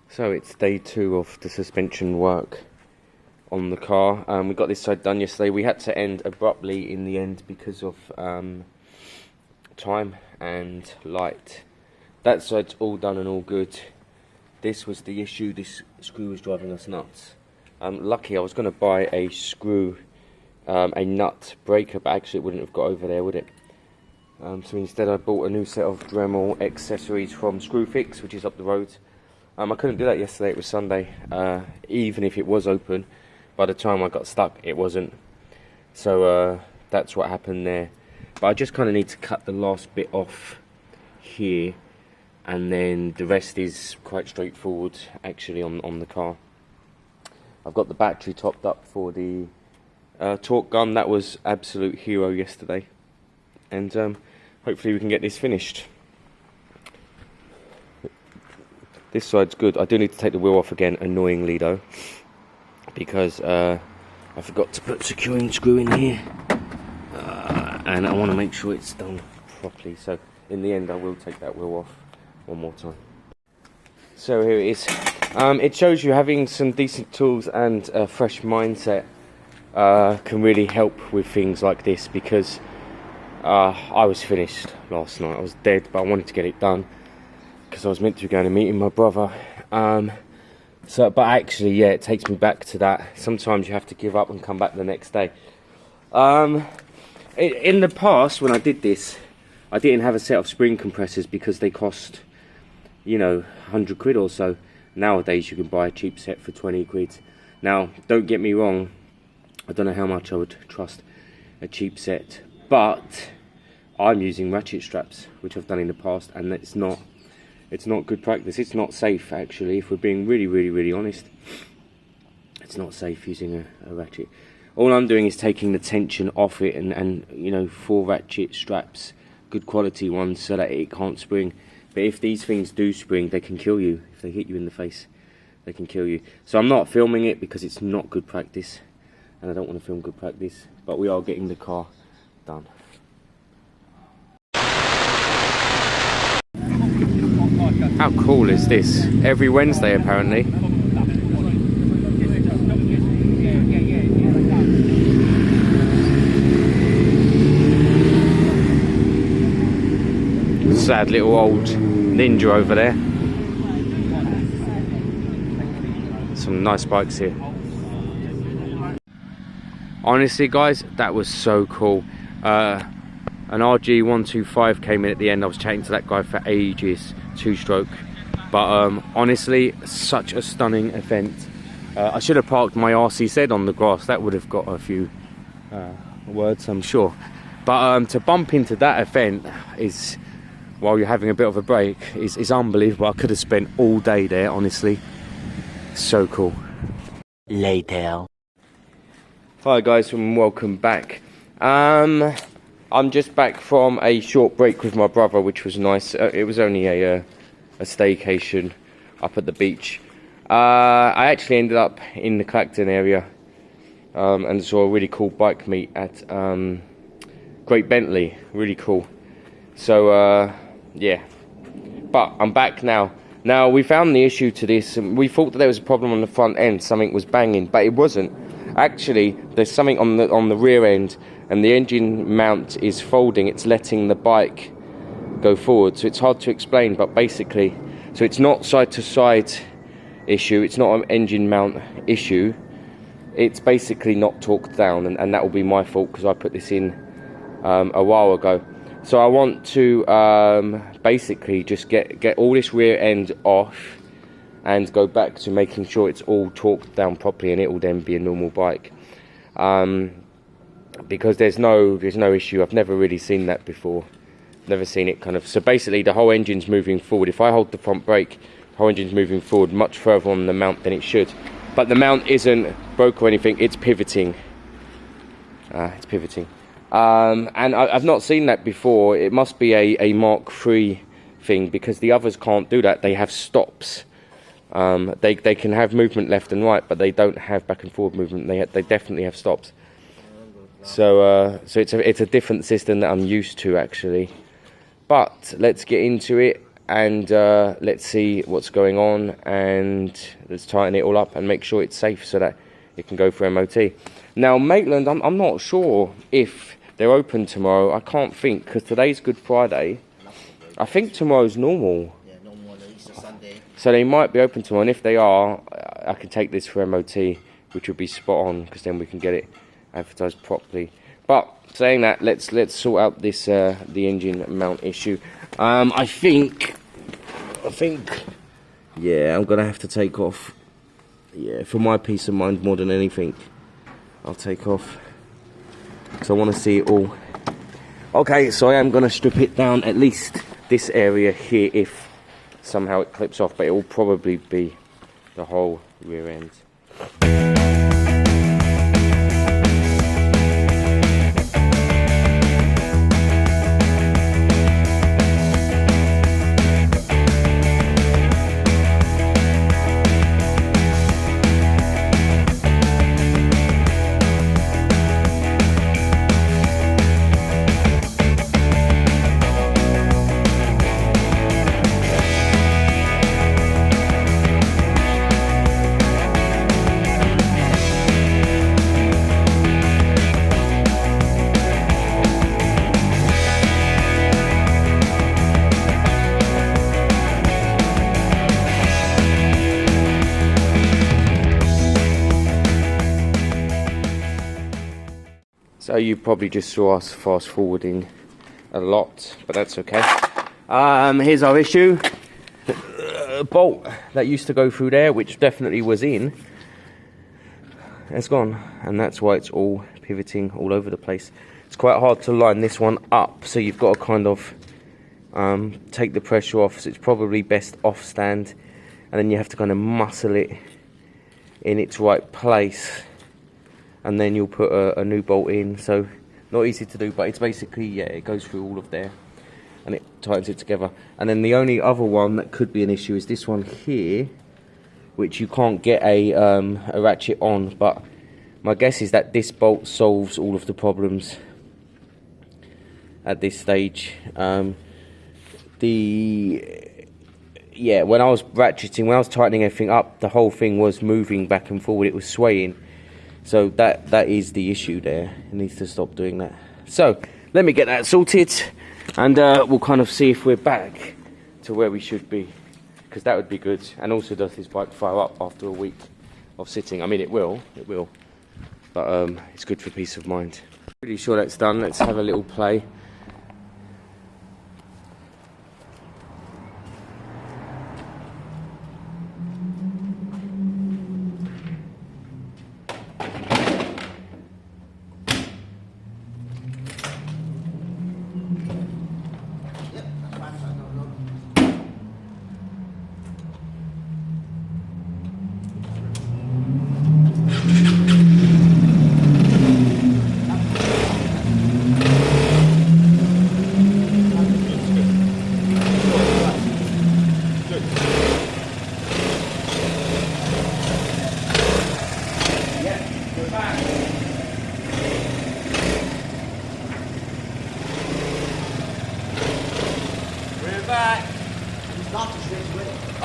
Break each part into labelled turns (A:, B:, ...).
A: So it's day 2 of the suspension work on the car. We got this side done yesterday. We had to end abruptly in the end because of time and light. That side's all done and all good. This was the issue. This screw was driving us nuts. Lucky I was going to buy a screw, a nut breaker, but actually it wouldn't have got over there, would it? So instead I bought a new set of Dremel accessories from Screwfix, which is up the road. I couldn't do that yesterday, it was Sunday. Even if it was open, by the time I got stuck it wasn't. So that's what happened there. But I just kind of need to cut the last bit off here, and then the rest is quite straightforward actually on the car. I've got the battery topped up for the torque gun. That was absolute hero yesterday, and hopefully we can get this finished. This side's good. I do need to take the wheel off again, annoyingly though, because I forgot to put securing screw in here, and I want to make sure it's done properly. So in the end I will take that wheel off one more time. So here it is. It shows you having some decent tools and a fresh mindset can really help with things like this, because I was finished last night. I was dead, but I wanted to get it done because I was meant to be going and meeting my brother. But actually, yeah, it takes me back to that. Sometimes you have to give up and come back the next day. In the past, when I did this, I didn't have a set of spring compressors because they cost, you know, 100 quid or so. Nowadays you can buy a cheap set for 20 quid. Now, don't get me wrong, I don't know how much I would trust a cheap set, but I'm using ratchet straps, which I've done in the past, and it's not good practice. It's not safe actually, if we're being really honest. It's not safe using a ratchet. All I'm doing is taking the tension off it, and you know, 4 ratchet straps, good quality ones, so that it can't spring. But if these things do spring, they can kill you. If they hit you in the face, they can kill you. So I'm not filming it because it's not good practice, and I don't want to film good practice, but we are getting the car done. How cool is this? Every Wednesday apparently. Sad little old Ninja over there. Some nice bikes here. Honestly guys, that was so cool. An RG125 came in at the end. I was chatting to that guy for ages, 2-stroke. But honestly, such a stunning event. I should have parked my RCZ on the grass. That would have got a few words, I'm sure. But to bump into that event is, while you're having a bit of a break, is unbelievable. I could have spent all day there, honestly. So cool. Later. Hi guys, and welcome back. I'm just back from a short break with my brother, which was nice. It was only a staycation up at the beach. I actually ended up in the Clacton area and saw a really cool bike meet at Great Bentley. Really cool. So yeah, but I'm back now. Now, we found the issue to this, and we thought that there was a problem on the front end, something was banging, but it wasn't. Actually, there's something on the rear end, and the engine mount is folding. It's letting the bike go forward, so it's hard to explain, but basically, so it's not side to side issue, it's not an engine mount issue, it's basically not torqued down, and that will be my fault because I put this in a while ago. So I want to basically just get all this rear end off and go back to making sure it's all torqued down properly, and it will then be a normal bike. Because there's no issue. I've never really seen that before. Never seen it kind of. So basically the whole engine's moving forward. If I hold the front brake, the whole engine's moving forward much further on the mount than it should. But the mount isn't broke or anything, it's pivoting. It's pivoting. And I've not seen that before. It must be a Mark III thing, because the others can't do that. They have stops. They can have movement left and right, but they don't have back and forward movement. They definitely have stops. So it's a different system that I'm used to actually. But let's get into it and let's see what's going on, and let's tighten it all up and make sure it's safe so that it can go for MOT. Now Maitland, I'm not sure if they're open tomorrow. I can't think, because today's Good Friday. I think tomorrow's normal.
B: Yeah, normal, Easter Sunday.
A: So they might be open tomorrow, and if they are, I can take this for MOT, which would be spot on, because then we can get it advertised properly. But saying that, let's sort out this the engine mount issue. I think, yeah, I'm gonna have to take off. Yeah, for my peace of mind more than anything, I'll take off, because I want to see it all. Okay, so I am gonna strip it down, at least this area here, if somehow it clips off, but it will probably be the whole rear end. So you probably just saw us fast forwarding a lot, but that's okay. Here's our issue. A bolt that used to go through there, which definitely was in, it's gone, and that's why it's all pivoting all over the place. It's quite hard to line this one up, so you've got to kind of take the pressure off, so it's probably best off stand, and then you have to kind of muscle it in its right place, and then you'll put a new bolt in. So not easy to do, but it's basically, yeah, it goes through all of there and it tightens it together. And then the only other one that could be an issue is this one here, which you can't get a ratchet on, but my guess is that this bolt solves all of the problems at this stage. Yeah, when I was ratcheting, when I was tightening everything up, the whole thing was moving back and forward, it was swaying. So that is the issue there. It needs to stop doing that. So let me get that sorted, and we'll kind of see if we're back to where we should be, because that would be good. And also, does this bike fire up after a week of sitting? I mean, it will, but it's good for peace of mind. Pretty sure that's done. Let's have a little play.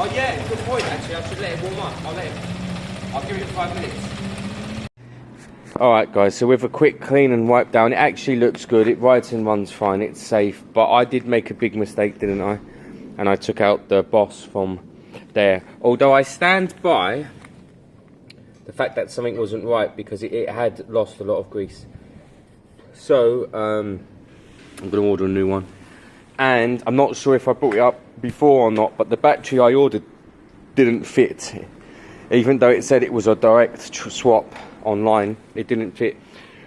A: Oh yeah, good point actually, I should let it warm up. I'll give it 5 minutes. Alright guys, so with a quick clean and wipe down, it actually looks good, it rides and runs fine, it's safe, but I did make a big mistake, didn't I? And I took out the boss from there. Although I stand by the fact that something wasn't right, because it had lost a lot of grease. So, I'm going to order a new one. And I'm not sure if I brought it up before or not, but the battery I ordered didn't fit. Even though it said it was a direct swap online, it didn't fit.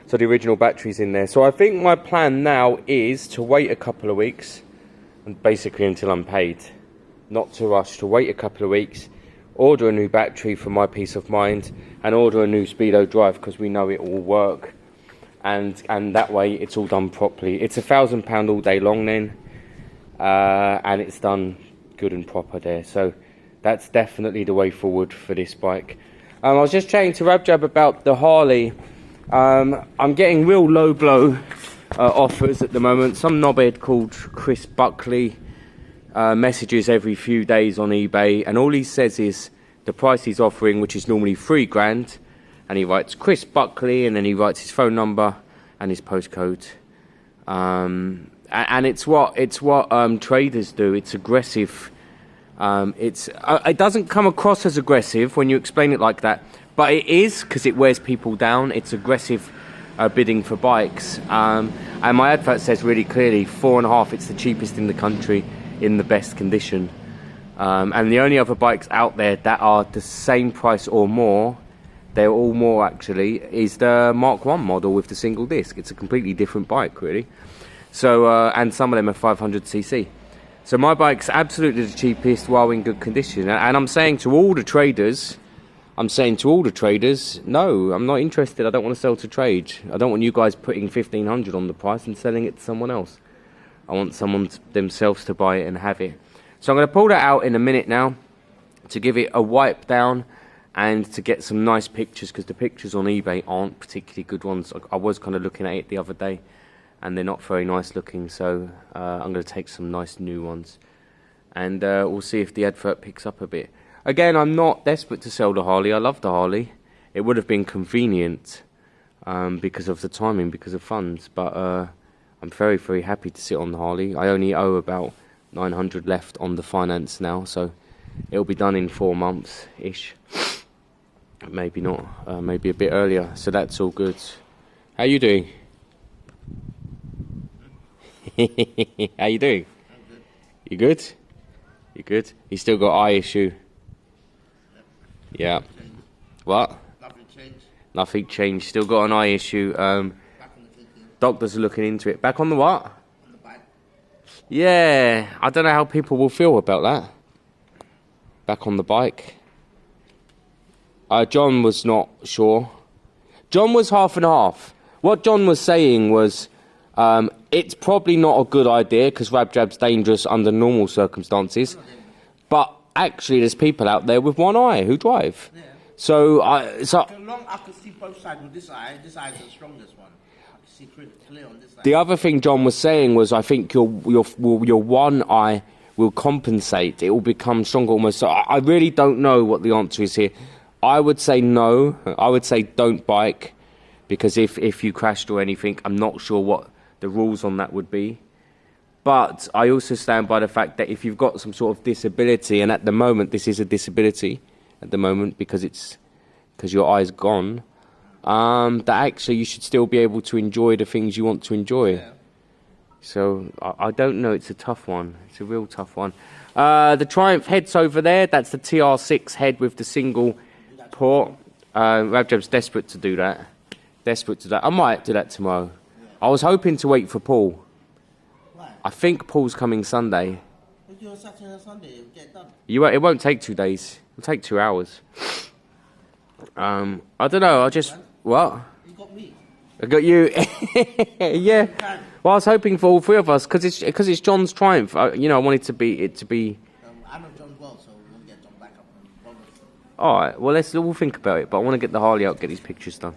A: So the original battery's in there. So I think my plan now is to wait a couple of weeks, and basically until I'm paid. Not to rush, to wait a couple of weeks, order a new battery for my peace of mind, and order a new Speedo drive, because we know it will work. And that way it's all done properly. It's £1,000 all day long then. And it's done good and proper there, so that's definitely the way forward for this bike. I was just chatting to Rabjab about the Harley. I'm getting real low blow offers at the moment. Some knobhead called Chris Buckley messages every few days on eBay, and all he says is the price he's offering, which is normally £3,000, and he writes Chris Buckley, and then he writes his phone number and his postcode. And it's what traders do. It's aggressive. It doesn't come across as aggressive when you explain it like that, but it is, because it wears people down. It's aggressive bidding for bikes. And my advert says really clearly 4.5. It's the cheapest in the country in the best condition. And the only other bikes out there that are the same price or more, they're all more actually, is the Mark 1 model with the single disc. It's a completely different bike, really. So, and some of them are 500cc. So my bike's absolutely the cheapest while in good condition. And I'm saying to all the traders, no, I'm not interested. I don't want to sell to trade. I don't want you guys putting 1,500 on the price and selling it to someone else. I want someone themselves to buy it and have it. So I'm going to pull that out in a minute now to give it a wipe down and to get some nice pictures, because the pictures on eBay aren't particularly good ones. I was kind of looking at it the other day, and they're not very nice looking, so I'm going to take some nice new ones, and we'll see if the advert picks up a bit. Again, I'm not desperate to sell the Harley. I love the Harley. It would have been convenient because of the timing, because of funds, but I'm very, very happy to sit on the Harley. I only owe about 900 left on the finance now, so it'll be done in 4 months-ish. Maybe not, maybe a bit earlier, so that's all good. How you doing? How you doing?
B: I'm good.
A: You good? You good? You still got eye issue?
B: Yep.
A: Yeah. What?
B: Nothing changed.
A: Nothing changed. Still got an eye issue.
B: Back on the thinking.
A: Doctors are looking into it. Back on the what?
B: On the bike.
A: Yeah, I don't know how people will feel about that. Back on the bike. John was not sure. John was half and half. What John was saying was, it's probably not a good idea because Rab-Jab's dangerous under normal circumstances. But actually, there's people out there with one eye who drive.
B: Yeah.
A: So
B: Long I could see both sides with this eye. This eye is the strongest one. I can see clear on this side.
A: the other thing John was saying was, I think your one eye will compensate. It will become stronger almost. So I really don't know what the answer is here. I would say no. I would say don't bike, because if you crashed or anything, I'm not sure what the rules on that would be. But I also stand by the fact that if you've got some sort of disability, and at the moment this is a disability at the moment because your eye's gone, that actually you should still be able to enjoy the things you want to enjoy.
B: Yeah.
A: So I don't know. It's a tough one. It's a real tough one. The Triumph head's over there. That's the TR6 head with the single port. Rab-Jab's desperate to do that. Desperate to do that. I might do that tomorrow.
B: Yeah.
A: I was hoping to wait for Paul.
B: Why?
A: I think Paul's coming Sunday.
B: If you're Saturday and Sunday, it'll get done.
A: It won't take 2 days. It'll take 2 hours. I don't know. What?
B: You got me.
A: I got you. Yeah. Well, I was hoping for all three of us because it's John's Triumph. I wanted it to be.
B: I know John well, so we'll get John back up.
A: All right. Well, we'll think about it. But I want to get the Harley out, get these pictures done.